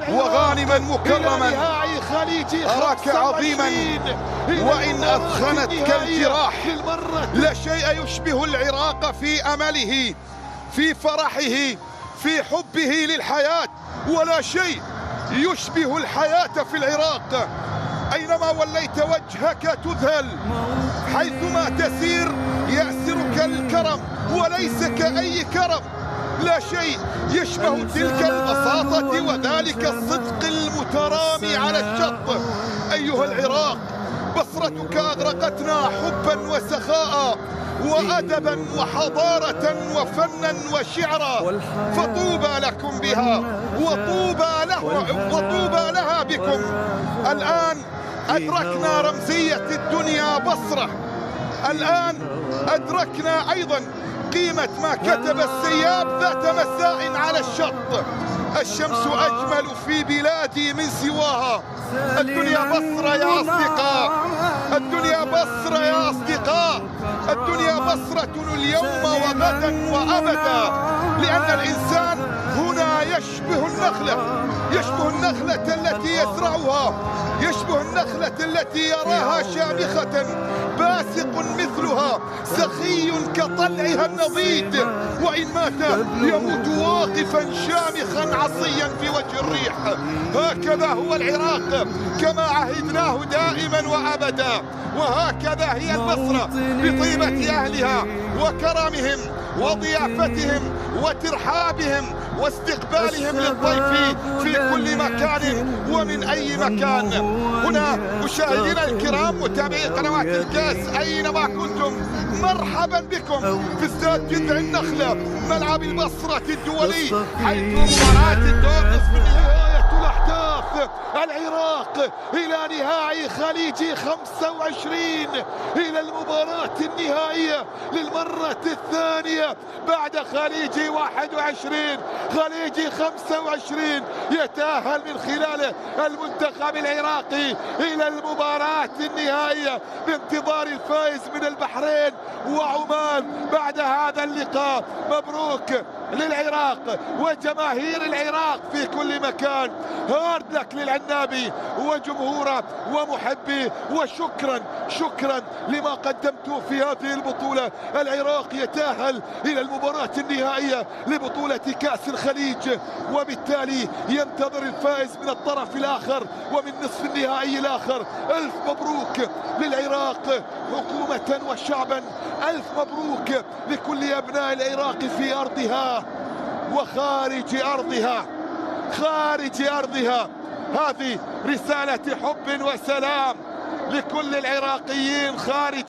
وغانما مكرما. أراك عظيما وإن أثخنتك الجراح. لا شيء يشبه العراق في أمله، في فرحه، في حبه للحياة، ولا شيء يشبه الحياة في العراق. أينما وليت وجهك تذهل، حيثما تسير يأسرك الكرم وليس كأي كرم. لا شيء يشبه تلك البساطة وذلك الصدق المترامي على الشط. أيها العراق، بصرتك أغرقتنا حبا وسخاء وأدبا وحضارة وفنا وشعرا، فطوبى لكم بها وطوبى لها بكم. الآن أدركنا رمزية الدنيا بصرة، الآن أدركنا أيضا قيمة ما كتب السياب ذات مساء على الشط: الشمس أجمل في بلادي من سواها. الدنيا بصرة يا أصدقاء، الدنيا بصرة يا أصدقاء، الدنيا بصرة اليوم وغدا وأبدا، لأن الإنسان هنا يشبه النخلة التي يزرعها، يشبه النخلة التي يراها شامخة باسق مثلها، سخي كطلعها النضيد، وإن مات يموت واقفا شامخا عصيا في وجه الريح. هكذا هو العراق كما عهدناه دائما وأبدا، وهكذا هي البصرة بطيبة أهلها وكرمهم وضيافتهم وترحابهم واستقبالهم للضيف في كل مكان ومن أي مكان. هنا مشاهدينا الكرام متابعي قنوات الكاس أينما كنتم، مرحبا بكم في استاد جذع النخلة ملعب البصرة الدولي، حيث مباراة الدور نصف نهاية الأحداث. العراق إلى نهائي خليجي 25، إلى المباراة النهائية للمرة الثانية بعد خليجي 21. خليجي 25 يتأهل من خلال المنتخب العراقي إلى المباراة النهائية بانتظار الفائز من البحرين وعمان بعد هذا اللقاء. مبروك للعراق وجماهير العراق في كل مكان. هارد لك للعنابي وجمهوره ومحبيه، وشكرا لما قدمته في هذه البطولة. العراق يتأهل إلى المباراة النهائية لبطولة كأس الخليج، وبالتالي ينتظر الفائز من الطرف الآخر ومن نصف النهائي الآخر. ألف مبروك للعراق حكومة وشعبا، ألف مبروك لكل أبناء العراق في أرضها وخارج أرضها. خارج أرضها هذه رسالة حب وسلام لكل العراقيين خارج